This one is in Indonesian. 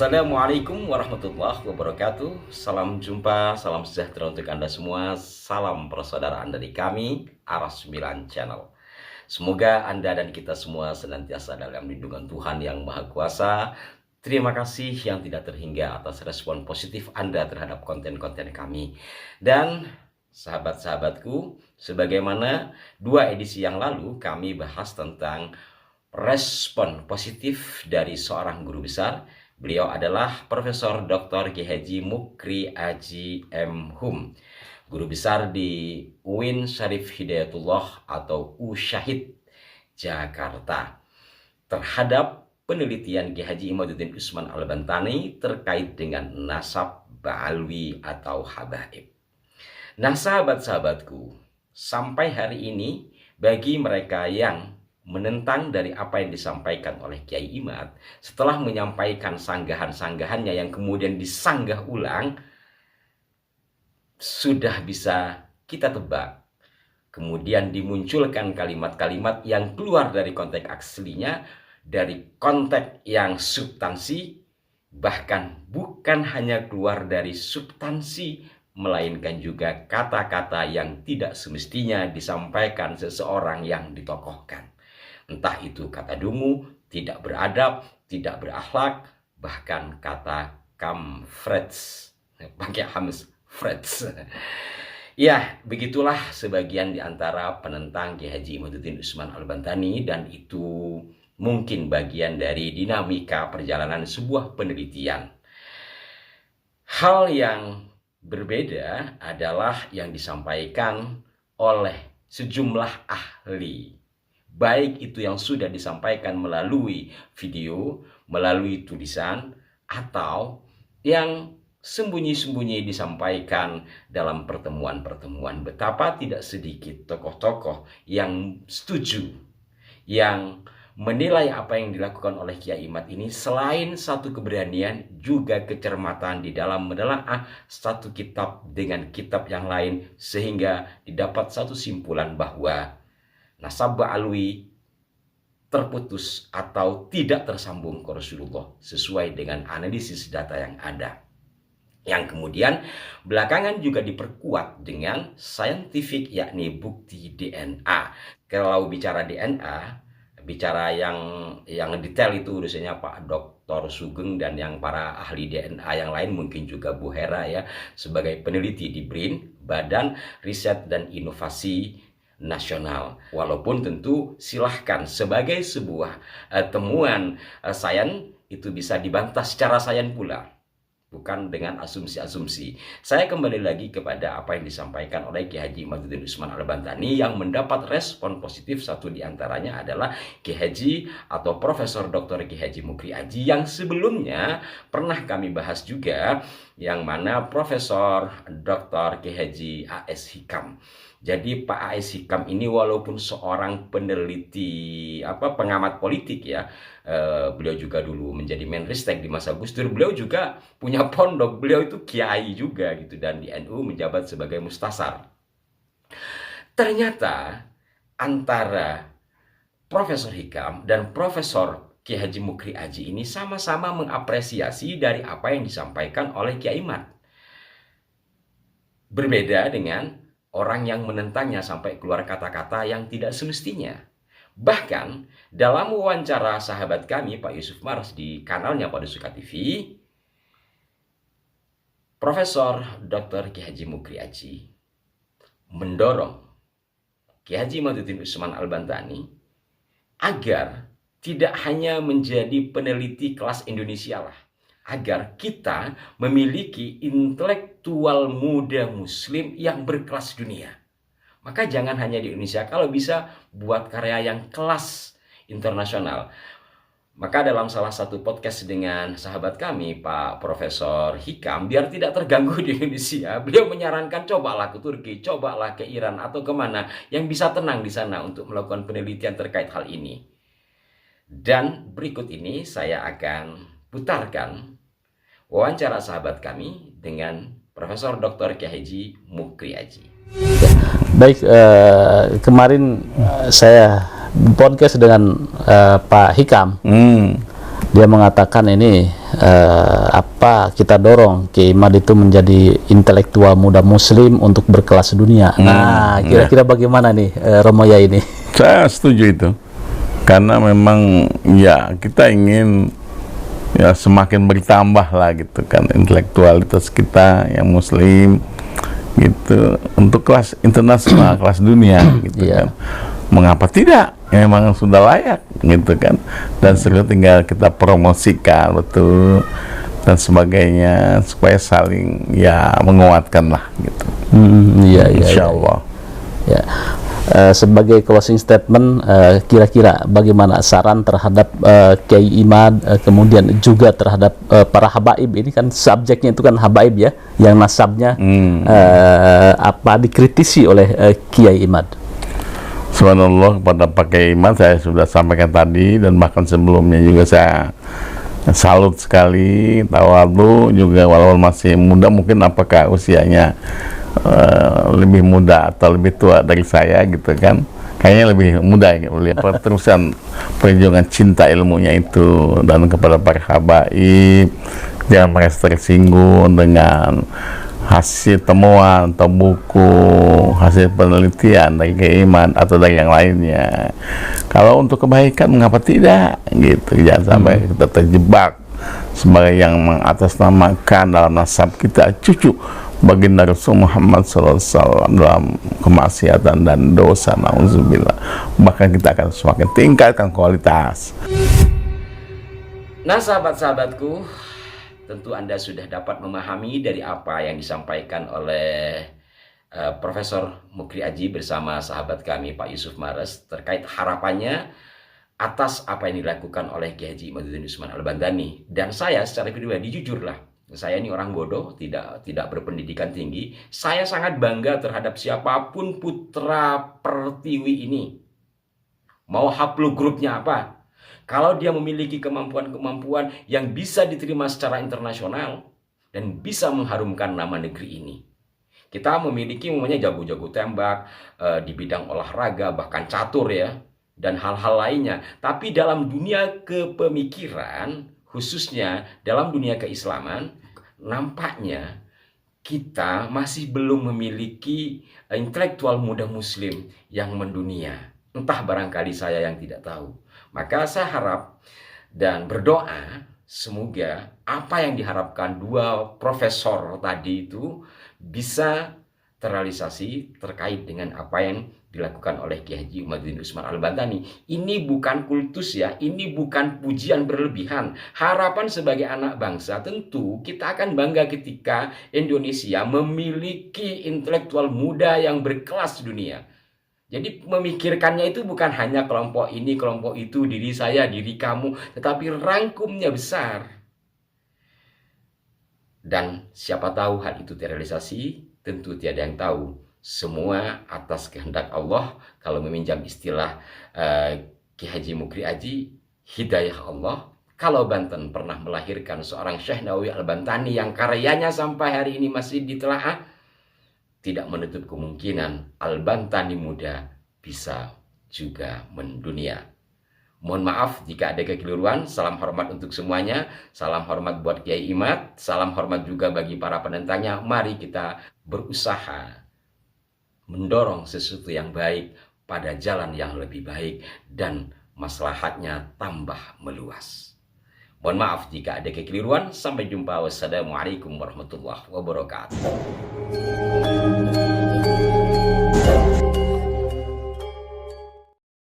Assalamualaikum warahmatullahi wabarakatuh. Salam jumpa, salam sejahtera untuk Anda semua. Salam persaudaraan dari kami, Aras 9 Channel. Semoga Anda dan kita semua senantiasa dalam lindungan Tuhan yang Maha Kuasa. Terima kasih yang tidak terhingga atas respon positif Anda terhadap konten-konten kami. Dan sahabat-sahabatku, sebagaimana 2 edisi yang lalu kami bahas tentang respon positif dari seorang guru besar. Beliau adalah Profesor Dr. Kiai Mukri Aji M. Hum, guru besar di UIN Syarif Hidayatullah atau USyahid Jakarta, terhadap penelitian Kiai Haji Imaduddin Usman Al-Bantani terkait dengan nasab ba'alwi atau habaib. Nah, sahabat-sahabatku, sampai hari ini bagi mereka yang menentang dari apa yang disampaikan oleh Kiai Imad, setelah menyampaikan sanggahan-sanggahannya yang kemudian disanggah ulang, sudah bisa kita tebak. Kemudian dimunculkan kalimat-kalimat yang keluar dari konteks aslinya, dari konteks yang substansi, bahkan bukan hanya keluar dari substansi, melainkan juga kata-kata yang tidak semestinya disampaikan seseorang yang ditokohkan. Entah itu kata dungu, tidak beradab, tidak berakhlak, bahkan kata kamfrets, pakai hams frets. Ya, begitulah sebagian di antara penentang Kiai Haji Imaduddin Usman Al-Bantani, dan itu mungkin bagian dari dinamika perjalanan sebuah penelitian. Hal yang berbeda adalah yang disampaikan oleh sejumlah ahli, baik itu yang sudah disampaikan melalui video, melalui tulisan, atau yang sembunyi-sembunyi disampaikan dalam pertemuan-pertemuan. Betapa tidak sedikit tokoh-tokoh yang setuju, yang menilai apa yang dilakukan oleh Kiai Imad ini selain satu keberanian, juga kecermatan di dalam menelaah satu kitab dengan kitab yang lain, sehingga didapat satu simpulan bahwa nasab ba'alwi terputus atau tidak tersambung ke Rasulullah sesuai dengan analisis data yang ada, yang kemudian belakangan juga diperkuat dengan saintifik, yakni bukti DNA. Kalau bicara DNA, bicara yang detail itu urusannya Pak Dr. Sugeng dan yang para ahli DNA yang lain, mungkin juga Bu Hera ya, sebagai peneliti di BRIN, Badan Riset dan Inovasi Nasional. Walaupun tentu silahkan sebagai sebuah temuan sains itu bisa dibantah secara sains pula, bukan dengan asumsi-asumsi. Saya kembali lagi kepada apa yang disampaikan oleh Kiai Haji Imaduddin Usman Al-Bantani yang mendapat respon positif. Satu di antaranya adalah Kiai Haji atau Profesor Dr. Kiai Haji Mukri Aji, yang sebelumnya pernah kami bahas juga, yang mana Profesor Dr. Kiai Haji A.S. Hikam. Jadi Pak A.S. Hikam ini walaupun seorang peneliti, pengamat politik ya, beliau juga dulu menjadi Menristek di masa Gus Dur, beliau juga punya pondok, beliau itu kiai juga gitu, dan di NU menjabat sebagai mustasar. Ternyata antara Profesor Hikam dan Profesor Kiai Haji Mukri Aji ini sama-sama mengapresiasi dari apa yang disampaikan oleh Kiai Imad. Berbeda dengan orang yang menentangnya sampai keluar kata-kata yang tidak semestinya. Bahkan dalam wawancara sahabat kami Pak Yusuf Mars di kanalnya Pada Suka TV, Profesor Dr. Kiai Haji Mukri Aji mendorong Kiai Haji Imaduddin Usman Al-Bantani agar tidak hanya menjadi peneliti kelas Indonesia lah, agar kita memiliki intelektual muda muslim yang berkelas dunia. Maka jangan hanya di Indonesia, kalau bisa buat karya yang kelas internasional. Maka dalam salah satu podcast dengan sahabat kami Pak Profesor Hikam, biar tidak terganggu di Indonesia, beliau menyarankan cobalah ke Turki, cobalah ke Iran atau kemana yang bisa tenang di sana untuk melakukan penelitian terkait hal ini. Dan berikut ini saya akan putarkan wawancara sahabat kami dengan Profesor Dr. Kiai Haji Mukri Aji. Baik, kemarin saya podcast dengan Pak Hikam. Dia mengatakan ini apa kita dorong Kiai Imad itu menjadi intelektual muda Muslim untuk berkelas dunia. Nah, kira-kira bagaimana nih Romo Yai ini? Saya setuju itu, karena memang ya kita ingin ya semakin bertambah lah gitu kan intelektualitas kita yang Muslim gitu untuk kelas internasional, kelas dunia gitu kan. Mengapa tidak? Memang sudah layak gitu kan, dan sekarang tinggal kita promosikan betul dan sebagainya supaya saling ya menguatkan lah gitu. Insya Allah. Ya. Sebagai closing statement, kira-kira bagaimana saran terhadap Kiai Imad, kemudian juga terhadap para habaib ini, kan subjeknya itu kan habaib ya, yang nasabnya apa dikritisi oleh Kiai Imad. Subhanallah, kepada Pak Kiai Imad saya sudah sampaikan tadi, dan bahkan sebelumnya juga saya salut sekali, tawadhu juga, walaupun masih muda. Mungkin apakah usianya lebih muda atau lebih tua dari saya gitu kan, kayaknya lebih muda ya, melihat terusan perjuangan cinta ilmunya itu. Dan kepada para habaib, jangan merasa tersinggung dengan hasil temuan atau buku, hasil penelitian dari Kiai Imad atau dari yang lainnya. Kalau untuk kebaikan, mengapa tidak gitu. Jangan sampai kita terjebak sebagai yang mengatasnamakan dalam nasab kita cucu baginda Rasul Muhammad SAW dalam kemaksiatan dan dosa, na'udzubillah. Bahkan kita akan semakin tingkatkan kualitas. Nah, sahabat-sahabatku, tentu Anda sudah dapat memahami dari apa yang disampaikan oleh Profesor Mukri Aji bersama sahabat kami Pak Yusuf Mares terkait harapannya atas apa yang dilakukan oleh Kiai Haji Imaduddin Usman Al-Bantani. Dan saya secara pribadi, jujurlah, saya ini orang bodoh, tidak berpendidikan tinggi. Saya sangat bangga terhadap siapapun putra Pertiwi ini. Mau haplogrupnya apa? Kalau dia memiliki kemampuan-kemampuan yang bisa diterima secara internasional dan bisa mengharumkan nama negeri ini. Kita memiliki namanya jago-jago tembak di bidang olahraga, bahkan catur ya, dan hal-hal lainnya. Tapi dalam dunia kepemikiran, khususnya dalam dunia keislaman, nampaknya kita masih belum memiliki intelektual muda Muslim yang mendunia. Entah barangkali saya yang tidak tahu. Maka saya harap dan berdoa semoga apa yang diharapkan dua profesor tadi itu bisa terrealisasi terkait dengan apa yang dilakukan oleh Kiai Haji Imaduddin Usman Al-Bantani. Ini bukan kultus ya, ini bukan pujian berlebihan. Harapan sebagai anak bangsa, tentu kita akan bangga ketika Indonesia memiliki intelektual muda yang berkelas dunia. Jadi memikirkannya itu bukan hanya kelompok ini, kelompok itu, diri saya, diri kamu, tetapi rangkumnya besar. Dan siapa tahu hal itu terrealisasi, tentu tiada yang tahu. Semua atas kehendak Allah. Kalau meminjam istilah Ki Haji Mukri Aji, hidayah Allah. Kalau Banten pernah melahirkan seorang Syekh Nawawi Al-Bantani yang karyanya sampai hari ini masih ditelaah, tidak menutup kemungkinan Al-Bantani muda bisa juga mendunia. Mohon maaf jika ada kekeliruan. Salam hormat untuk semuanya. Salam hormat buat Kiai Imad. Salam hormat juga bagi para penentangnya. Mari kita berusaha mendorong sesuatu yang baik pada jalan yang lebih baik dan maslahatnya tambah meluas. Mohon maaf jika ada kekeliruan. Sampai jumpa. Wassalamualaikum warahmatullahi wabarakatuh.